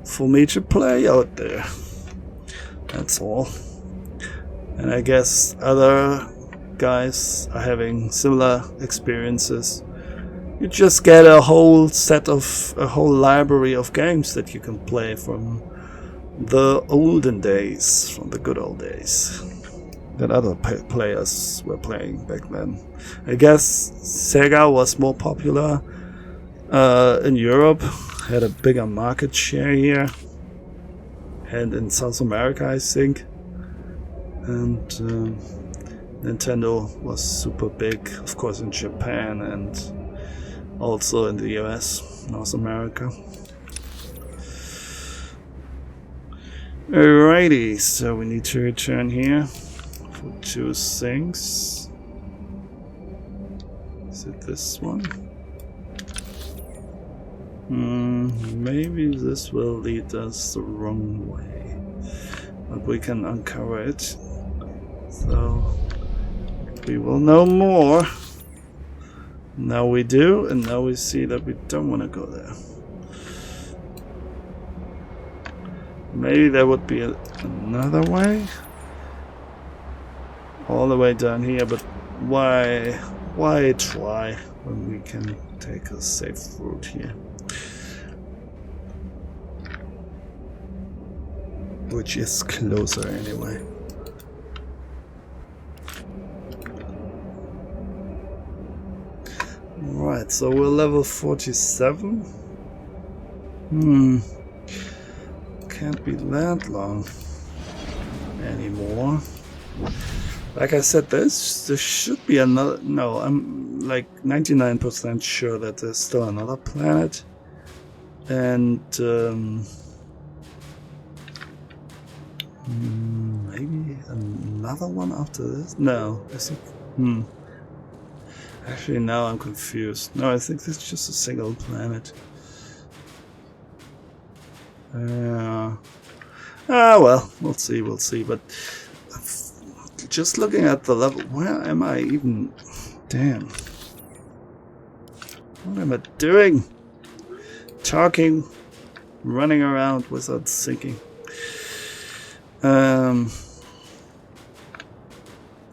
Speaker 1: for me to play out there. That's all. And I guess other guys are having similar experiences. You just get a whole library of games that you can play from the olden days, from the good old days, that other players were playing back then. I guess Sega was more popular in Europe, had a bigger market share here, and in South America, I think. And Nintendo was super big, of course, in Japan and also in the US, North America. Alrighty, so we need to return here for 2 things. Is it this one? Maybe this will lead us the wrong way, but we can uncover it. So we will know more. Now we do, and now we see that we don't want to go there. Maybe there would be another way? All the way down here, but why try when we can take a safe route here? Which is closer anyway. Right, so we're level 47. Can't be that long anymore. Like I said, there should be another. No, I'm like 99% sure that there's still another planet, and maybe another one after this. No, I think. Actually, now I'm confused. No, I think this is just a single planet. Well, we'll see. But just looking at the level, where am I even? Damn. What am I doing? Talking, running around without thinking.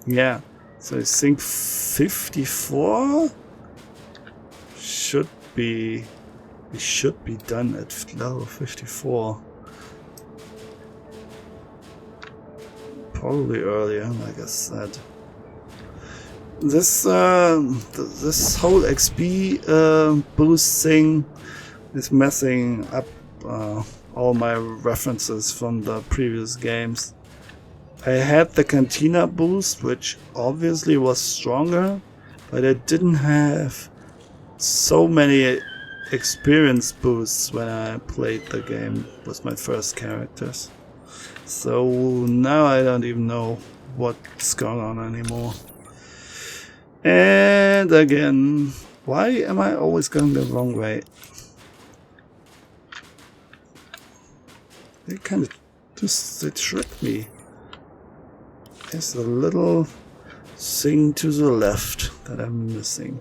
Speaker 1: Yeah. So I think 54 should be. We should be done at level 54. Probably earlier, like I said. This this whole XP boost thing is messing up all my references from the previous games. I had the Cantina boost, which obviously was stronger, but I didn't have so many experience boosts when I played the game with my first characters. So now I don't even know what's going on anymore. And again, why am I always going the wrong way? They kind of they tricked me. There's a little thing to the left that I'm missing.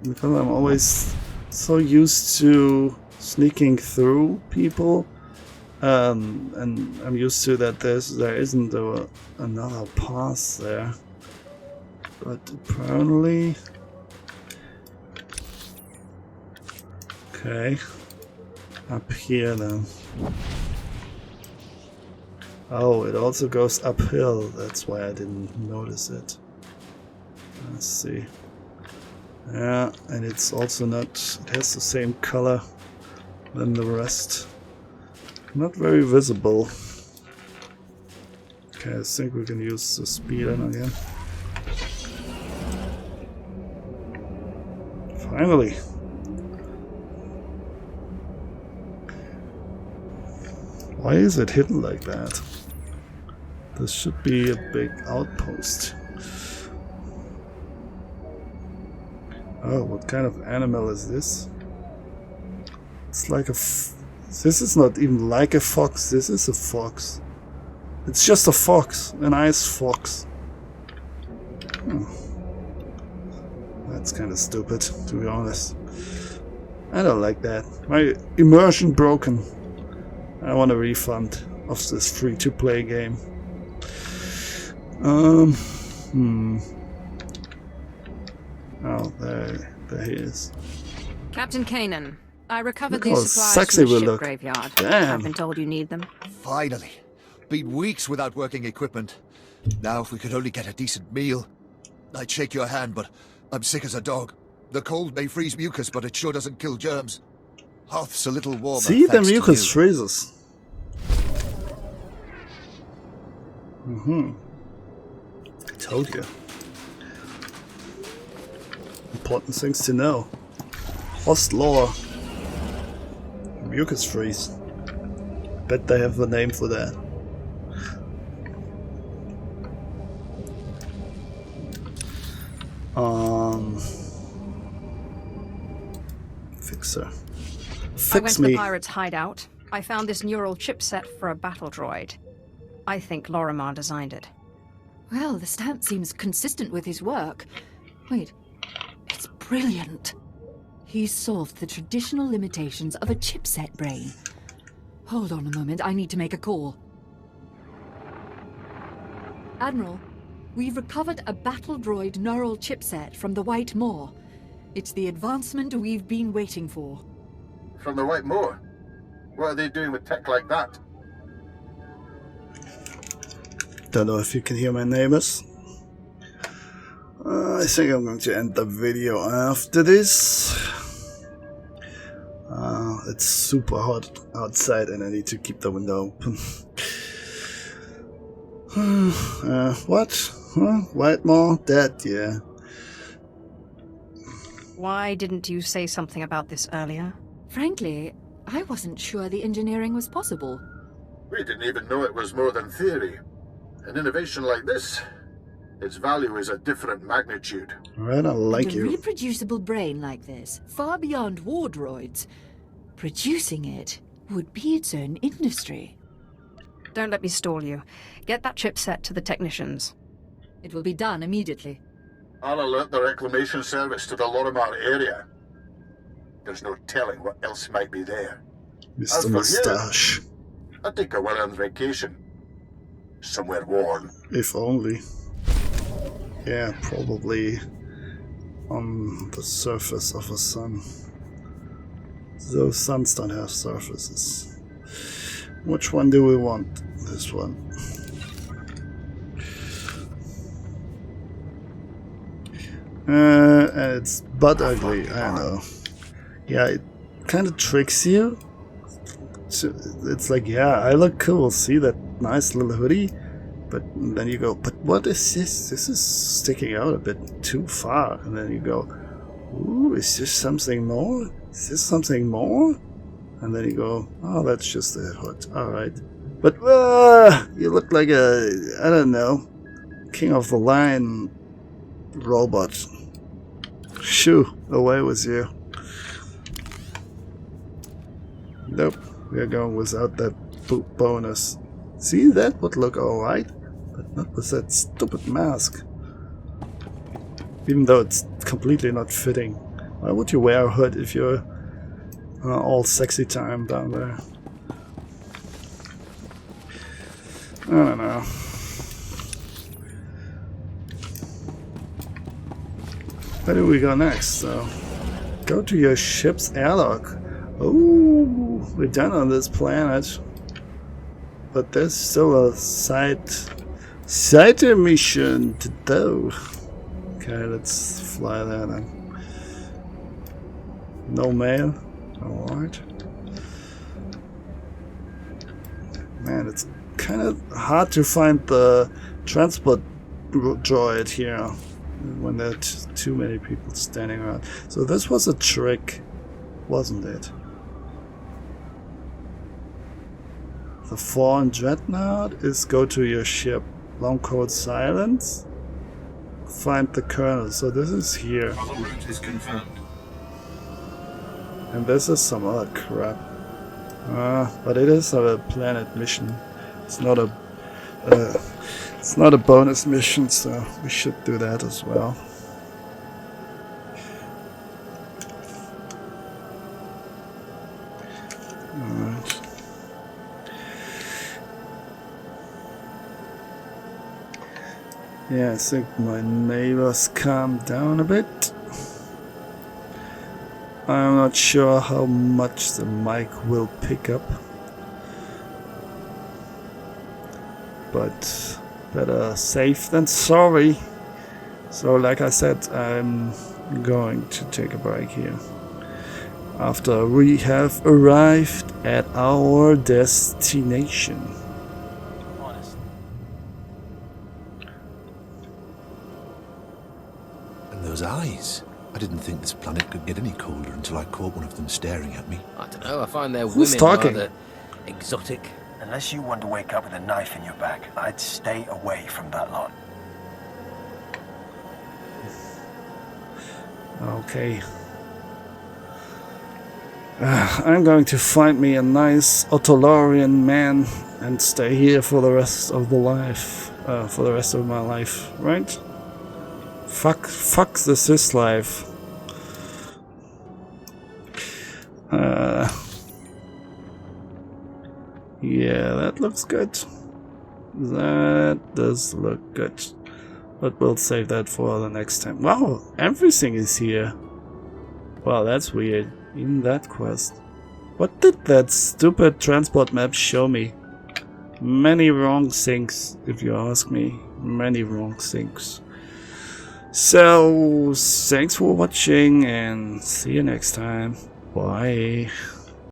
Speaker 1: Because I'm always so used to sneaking through people, and I'm used to that there isn't another path there. But apparently, okay, up here then. Oh, it also goes uphill. That's why I didn't notice it. Let's see. Yeah, and it's also not, it has the same color than the rest. Not very visible. Okay, I think we can use the speeder again. Finally! Why is it hidden like that? This should be a big outpost. Oh, what kind of animal is this? It's like a this is not even like a fox, this is a fox. It's just a fox, an ice fox. That's kind of stupid, to be honest. I don't like that. My immersion broken. I want a refund of this free-to-play game. Oh, there he is.
Speaker 3: Captain Kanan, I recovered
Speaker 1: Look how
Speaker 3: these supplies
Speaker 1: sexy
Speaker 3: from the
Speaker 1: we
Speaker 3: ship
Speaker 1: look.
Speaker 3: graveyard.
Speaker 1: Damn.
Speaker 3: I've been told you need them.
Speaker 12: Finally. Been weeks without working equipment. Now if we could only get a decent meal. I'd shake your hand, but I'm sick as a dog. The cold may freeze mucus, but it sure doesn't kill germs. Hearth's a little warmer.
Speaker 1: See, the
Speaker 12: thanks to
Speaker 1: mucus
Speaker 12: you.
Speaker 1: freezes. I told you. Important things to know. Host lore. Mucus freeze. Bet they have a name for that. Fixer.
Speaker 3: I went
Speaker 1: Fix
Speaker 3: to the
Speaker 1: me.
Speaker 3: pirates' hideout. I found this neural chipset for a battle droid. I think Lorimar designed it.
Speaker 4: Well, the stamp seems consistent with his work. Wait, it's brilliant. He's solved the traditional limitations of a chipset brain. Hold on a moment, I need to make a call. Admiral, we've recovered a battle droid neural chipset from the White Moor. It's the advancement we've been waiting for.
Speaker 5: From the White Moor? What are they doing with tech like that?
Speaker 1: Don't know if you can hear my neighbors. I think I'm going to end the video after this. It's super hot outside and I need to keep the window open. What? Huh? Whitemore? Dead, yeah.
Speaker 3: Why didn't you say something about this earlier?
Speaker 4: Frankly, I wasn't sure the engineering was possible.
Speaker 5: We didn't even know it was more than theory. An innovation like this, its value is a different magnitude.
Speaker 1: Alright, I like
Speaker 4: And a
Speaker 1: you.
Speaker 4: reproducible brain like this, far beyond war droids. Producing it would be its own industry.
Speaker 3: Don't let me stall you. Get that chipset to the technicians.
Speaker 4: It will be done immediately.
Speaker 5: I'll alert the reclamation service to the Lorimar area. There's no telling what else might be there. As
Speaker 1: Mr.
Speaker 5: for you,
Speaker 1: Moustache.
Speaker 5: I'd take a well-earned vacation. Somewhere warm.
Speaker 1: If only. Yeah, probably on the surface of a sun. Those suns don't have surfaces. Which one do we want? This one. And it's butt ugly, I know. Yeah, it kind of tricks you. It's like, yeah, I look cool, see that nice little hoodie? But then you go, but what is this? This is sticking out a bit too far. And then you go, ooh, is this something more? Is this something more? And then you go, oh, that's just a hood. Alright. But, you look like a, I don't know, king of the line robot. Shoo, away with you. Nope, we are going without that bonus. See, that would look alright, but not with that stupid mask. Even though it's completely not fitting. Why would you wear a hood if you're all sexy time down there? I don't know. Where do we go next? So, go to your ship's airlock. Oh, we're done on this planet. But there's still a side mission to do. Okay, let's fly there then. No mail? Alright. Man, it's kind of hard to find the transport droid here when there are too many people standing around. So this was a trick, wasn't it? The foreign dreadnought is go to your ship. Long code silence. Find the colonel. So this is here.
Speaker 7: Route is confirmed.
Speaker 1: And this is some other crap. But it is a planet mission. It's not a It's not a bonus mission, so we should do that as well. Alright. Yeah, I think my neighbors calmed down a bit. I'm not sure how much the mic will pick up, but better safe than sorry. So like I said, I'm going to take a break here after we have arrived at our destination.
Speaker 12: And those eyes. I didn't think this planet could get any colder until I caught one of them staring at me.
Speaker 13: I don't know, I find their
Speaker 1: Who's
Speaker 13: women
Speaker 1: talking?
Speaker 13: rather exotic.
Speaker 14: Unless you want to wake up with a knife in your back, I'd stay away from that lot.
Speaker 1: Okay. I'm going to find me a nice Otolarian man and stay here for the rest of the life. For the rest of my life, right? Fuck the cis life. Yeah, that looks good. That does look good. But we'll save that for the next time. Wow, everything is here. Wow, that's weird. Even that quest. What did that stupid transport map show me? Many wrong things, if you ask me. Many wrong things. So, thanks for watching and see you next time. Bye.